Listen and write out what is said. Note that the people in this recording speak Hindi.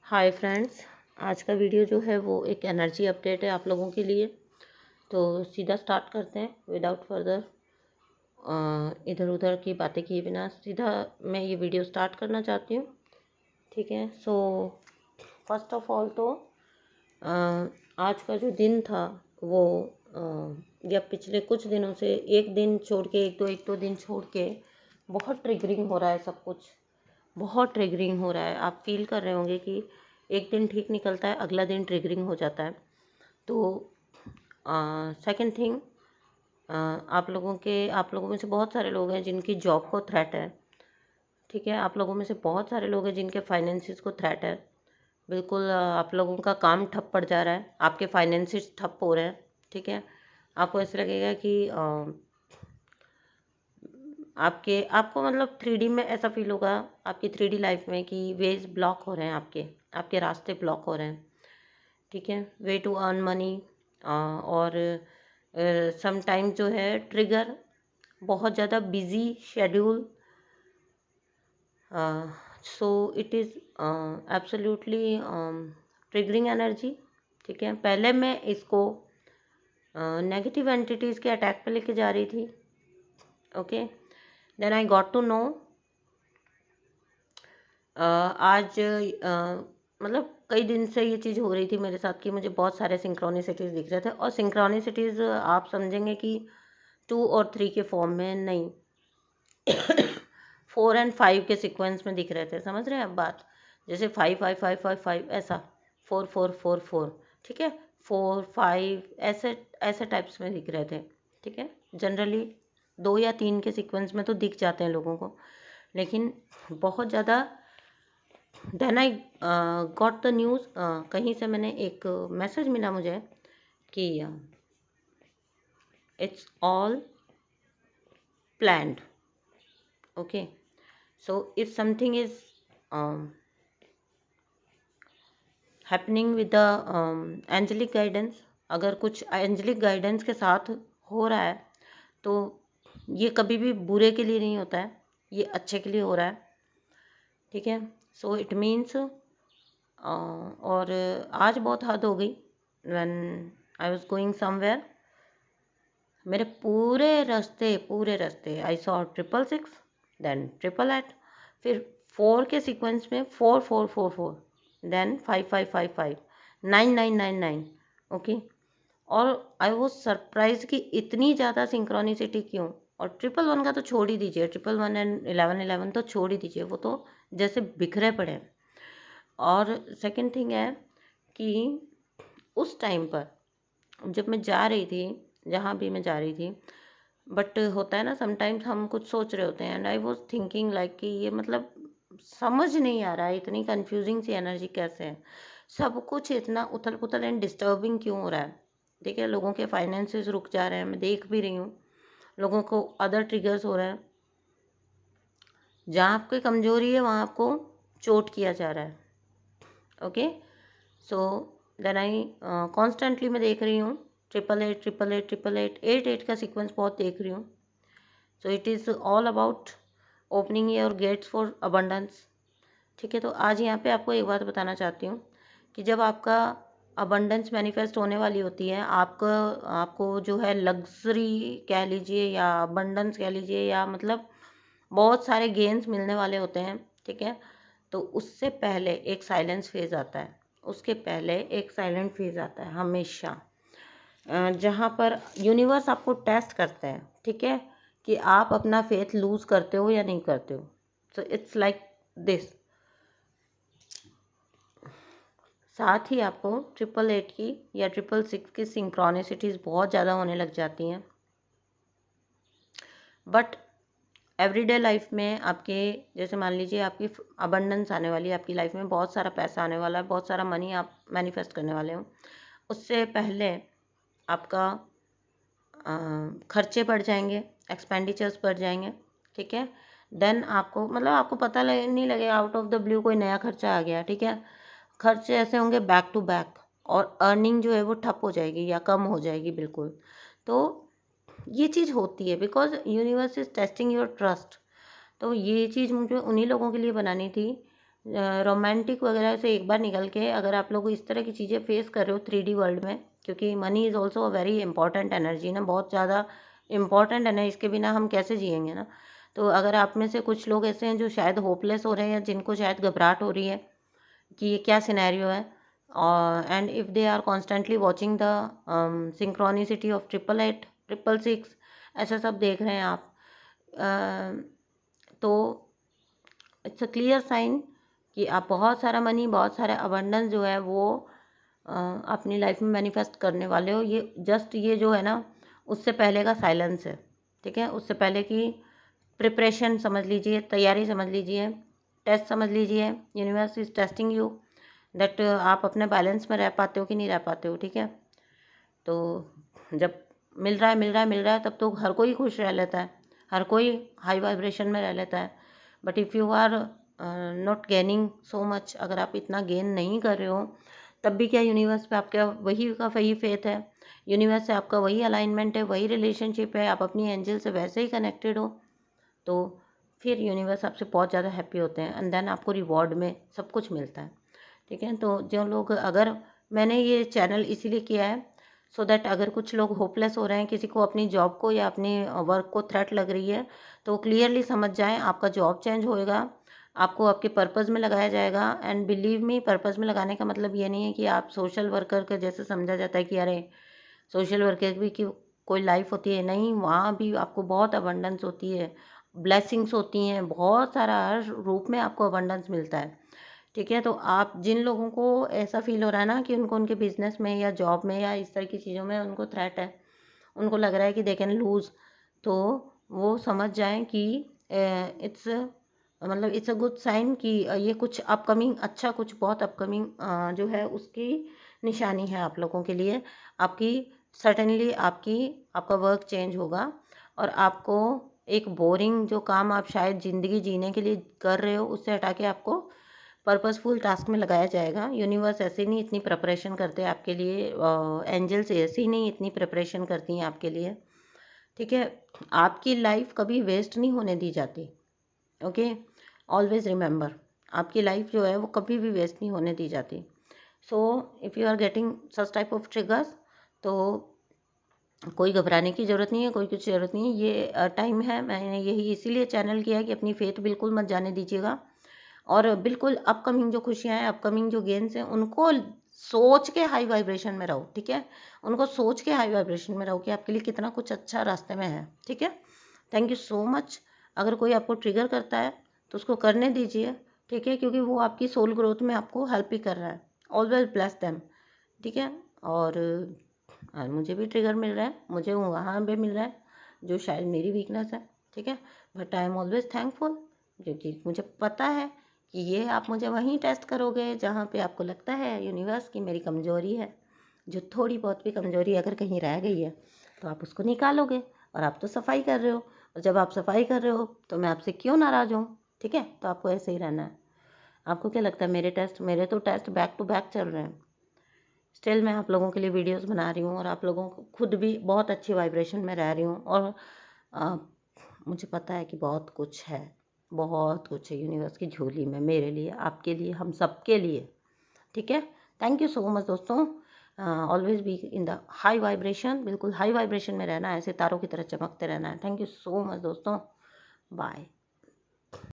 हाय फ्रेंड्स, आज का वीडियो जो है वो एक एनर्जी अपडेट है आप लोगों के लिए। तो सीधा स्टार्ट करते हैं विदाउट फर्दर इधर उधर की बातें किए बिना सीधा मैं ये वीडियो स्टार्ट करना चाहती हूँ। ठीक है, सो फर्स्ट ऑफ ऑल तो आज का जो दिन था वो या पिछले कुछ दिनों से एक दिन छोड़ के एक दो दिन छोड़ के बहुत ट्रिगरिंग हो रहा है सब कुछ। बहुत ट्रिगरिंग हो रहा है, आप फील कर रहे होंगे कि एक दिन ठीक निकलता है, अगला दिन ट्रिगरिंग हो जाता है। तो सेकंड थिंग, आप लोगों में से बहुत सारे लोग हैं जिनकी जॉब को थ्रेट है। ठीक है, आप लोगों में से बहुत सारे लोग हैं जिनके फाइनेंसिस को थ्रेट है। बिल्कुल आप लोगों का काम ठप पड़ जा रहा है, आपके फाइनेंसिस ठप हो रहे हैं। ठीक है, आपको ऐसा लगेगा कि आपको मतलब 3D में ऐसा फील होगा आपकी 3D लाइफ में कि वेज ब्लॉक हो रहे हैं, आपके रास्ते ब्लॉक हो रहे हैं। ठीक है, वे टू अर्न मनी और सम टाइम जो है ट्रिगर बहुत ज़्यादा busy schedule. So it is absolutely triggering energy. ठीक है, पहले मैं इसको नेगेटिव एंटिटीज़ के अटैक पे लेके जा रही थी। Okay, then I got to know आज मतलब कई दिन से ये चीज़ हो रही थी मेरे साथ कि मुझे बहुत सारे सिंक्रोनिसिटीज़ दिख रहे थे, और सिंक्रोनिसिटीज़ आप समझेंगे कि 2 और 3 के फॉर्म में नहीं, 4 और 5 के सीक्वेंस में दिख रहे थे। समझ रहे हैं आप बात? जैसे 5 5 5 5 5 ऐसा, 4 4 4 4। ठीक है, 4 5 ऐसे ऐसे टाइप्स में दिख रहे थे। ठीक है, जनरली 2 या 3 के सीक्वेंस में तो दिख जाते हैं लोगों को, लेकिन बहुत ज़्यादा। Then I got the news, कहीं से मैंने एक मैसेज मिला मुझे कि it's all planned. Okay, so if something is happening with the angelic guidance, अगर कुछ एंजेलिक गाइडेंस के साथ हो रहा है तो ये कभी भी बुरे के लिए नहीं होता है, ये अच्छे के लिए हो रहा है। ठीक है, सो इट मीन्स और आज बहुत हद हो गई। When I was going somewhere, मेरे पूरे रास्ते आई सॉ 666, देन 888, फिर 4 के सीक्वेंस में 4 4 4 4, देन 5 5 5 5, 9 9 9 9। ओके, और आई वॉज सरप्राइज कि इतनी ज़्यादा सिंक्रोनिसिटी क्यों। और 111 का तो छोड़ ही दीजिए, 111 एंड 11 11 तो छोड़ ही दीजिए, वो तो जैसे बिखरे पड़े हैं। और सेकंड थिंग है कि उस टाइम पर जब मैं जा रही थी, जहाँ भी मैं जा रही थी, बट होता है ना समटाइम्स हम कुछ सोच रहे होते हैं, and I was thinking like कि ये मतलब समझ नहीं आ रहा है, इतनी कंफ्यूजिंग सी एनर्जी कैसे है, सब कुछ इतना उथल पुथल एंड डिस्टर्बिंग क्यों हो रहा है। ठीक है, लोगों के फाइनेंसेस रुक जा रहे हैं, मैं देख भी रही हूँ, लोगों को अदर ट्रिगर्स हो रहे हैं, जहाँ आपकी कमजोरी है वहाँ आपको चोट किया जा रहा है। Okay, so then I constantly मैं देख रही हूँ 888 888 888 8 का सीक्वेंस बहुत देख रही हूँ। So it is all about opening your gates for abundance. ठीक है, तो आज यहाँ पे आपको एक बात बताना चाहती हूँ कि जब आपका अबंडेंस मैनिफेस्ट होने वाली होती है, आपको जो है लग्जरी कह लीजिए या अबंडेंस कह लीजिए, या मतलब बहुत सारे गेन्स मिलने वाले होते हैं। ठीक है, तो उससे पहले एक साइलेंस फेज आता है, उसके पहले एक साइलेंट फेज आता है हमेशा, जहाँ पर यूनिवर्स आपको टेस्ट करता है। ठीक है, कि आप अपना फेथ लूज करते हो या नहीं करते हो। So it's like this. साथ ही आपको 888 की या 666 की सिंक्रोनिसिटीज़ बहुत ज़्यादा होने लग जाती हैं। बट एवरीडे लाइफ में आपके, जैसे मान लीजिए आपकी अबंडेंस आने वाली है, आपकी लाइफ में बहुत सारा पैसा आने वाला है, बहुत सारा मनी आप मैनिफेस्ट करने वाले हो, उससे पहले आपका खर्चे बढ़ जाएंगे, एक्सपेंडिचर्स बढ़ जाएंगे। ठीक है, देन आपको मतलब आपको पता नहीं लगेगा, आउट ऑफ द ब्लू कोई नया खर्चा आ गया। ठीक है, खर्चे ऐसे होंगे बैक टू बैक, और अर्निंग जो है वो ठप हो जाएगी या कम हो जाएगी बिल्कुल। तो ये चीज़ होती है because universe is testing your trust. तो ये चीज़ मुझे उन्हीं लोगों के लिए बनानी थी रोमांटिक वगैरह से एक बार निकल के अगर आप लोग इस तरह की चीज़ें फेस कर रहे हो 3D वर्ल्ड में, क्योंकि money is also a very important energy ना, बहुत ज़्यादा इंपॉर्टेंट है ना, इसके बिना हम कैसे जिएंगे ना। तो अगर आप में से कुछ लोग ऐसे हैं जो शायद होपलेस हो रहे हैं, जिनको शायद घबराहट हो रही है कि ये क्या सिनेरियो है, और and if they are constantly watching the synchronicity of 888 666 ऐसा सब देख रहे हैं आप, तो इट्स अ क्लियर साइन कि आप बहुत सारा मनी, बहुत सारा अबंडेंस जो है वो अपनी लाइफ में मैनिफेस्ट करने वाले हो। ये जस्ट ये जो है ना, उससे पहले का साइलेंस है, ठीक है। उससे पहले की प्रिपरेशन समझ लीजिए, तैयारी समझ लीजिए, टेस्ट समझ लीजिए। Universe is testing you that आप अपने बैलेंस में रह पाते हो कि नहीं रह पाते हो, ठीक है। तो जब मिल रहा है मिल रहा है मिल रहा है, तब तो हर कोई खुश रह लेता है, हर कोई हाई वाइब्रेशन में रह लेता है। But if you are not gaining so much, अगर आप इतना गेन नहीं कर रहे हो, तब भी क्या यूनिवर्स पे आपका वही का वही फेथ है, यूनिवर्स से आपका वही अलाइनमेंट है, वही रिलेशनशिप है, आप अपनी एंजल से वैसे ही कनेक्टेड हो, तो फिर यूनिवर्स आपसे बहुत ज़्यादा हैप्पी होते हैं एंड देन आपको रिवॉर्ड में सब कुछ मिलता है, ठीक है। तो जो लोग, अगर मैंने ये चैनल इसीलिए किया है सो दैट अगर कुछ लोग होपलेस हो रहे हैं, किसी को अपनी जॉब को या अपनी वर्क को थ्रेट लग रही है, तो क्लियरली समझ जाएं आपका जॉब चेंज होएगा, आपको आपके पर्पज़ में लगाया जाएगा। एंड बिलीव मी, पर्पज़ में लगाने का मतलब ये नहीं है कि आप सोशल वर्कर के जैसे समझा जाता है कि अरे सोशल वर्कर भी की कोई लाइफ होती है, नहीं, वहाँ भी आपको बहुत अबंडेंस होती है, ब्लेसिंग्स होती हैं, बहुत सारा हर रूप में आपको अबंडेंस मिलता है, ठीक है। तो आप जिन लोगों को ऐसा फील हो रहा है ना कि उनको उनके बिजनेस में या जॉब में या इस तरह की चीज़ों में उनको थ्रेट है, उनको लग रहा है कि दे कैन लूज़, तो वो समझ जाएं कि इट्स मतलब इट्स अ गुड साइन कि ये कुछ अपकमिंग, अच्छा कुछ बहुत अपकमिंग जो है उसकी निशानी है आप लोगों के लिए। आपकी सर्टेनली आपका वर्क चेंज होगा और आपको एक बोरिंग जो काम आप शायद ज़िंदगी जीने के लिए कर रहे हो, उससे हटा के आपको पर्पसफुल टास्क में लगाया जाएगा। यूनिवर्स ऐसे नहीं इतनी प्रिपरेशन करते आपके लिए, एंजल्स ऐसे ही नहीं इतनी प्रिपरेशन करती हैं आपके लिए, ठीक है। आपकी लाइफ कभी वेस्ट नहीं होने दी जाती, ओके। ऑलवेज रिमेंबर, आपकी लाइफ जो है वो कभी भी वेस्ट नहीं होने दी जाती। So if you are getting such type of triggers, तो कोई घबराने की ज़रूरत नहीं है, कोई कुछ ज़रूरत नहीं है, ये टाइम है। मैंने यही इसीलिए चैनल किया है कि अपनी फेथ बिल्कुल मत जाने दीजिएगा, और बिल्कुल अपकमिंग जो खुशियाँ हैं, अपकमिंग जो गेन्स हैं, उनको सोच के हाई वाइब्रेशन में रहो, ठीक है। उनको सोच के हाई वाइब्रेशन में रहो कि आपके लिए कितना कुछ अच्छा रास्ते में है, ठीक है। Thank you so much. अगर कोई आपको ट्रिगर करता है तो उसको करने दीजिए, ठीक है, क्योंकि वो आपकी सोल ग्रोथ में आपको हेल्प ही कर रहा है। ऑलवेज ब्लेस देम, ठीक है। और मुझे भी ट्रिगर मिल रहा है, मुझे वहाँ पे मिल रहा है जो शायद मेरी वीकनेस है, ठीक है। But I am always thankful, क्योंकि मुझे पता है कि ये आप मुझे वहीं टेस्ट करोगे जहाँ पे आपको लगता है यूनिवर्स की मेरी कमज़ोरी है, जो थोड़ी बहुत भी कमज़ोरी अगर कहीं रह गई है तो आप उसको निकालोगे, और आप तो सफाई कर रहे हो, और जब आप सफाई कर रहे हो तो मैं आपसे क्यों नाराज़ हूँ, ठीक है। तो आपको ऐसे ही रहना है। आपको क्या लगता है, मेरे तो टेस्ट बैक टू बैक चल रहे हैं, स्टिल मैं आप लोगों के लिए वीडियोस बना रही हूँ, और आप लोगों को खुद भी बहुत अच्छी वाइब्रेशन में रह रही हूँ, और आ, मुझे पता है कि बहुत कुछ है, बहुत कुछ है यूनिवर्स की झोली में, मेरे लिए, आपके लिए, हम सब के लिए, ठीक है। थैंक यू सो मच दोस्तों। Always be in the high vibration, बिल्कुल हाई वाइब्रेशन में रहना है, ऐसे तारों की तरह चमकते रहना है। थैंक यू सो मच दोस्तों, बाय।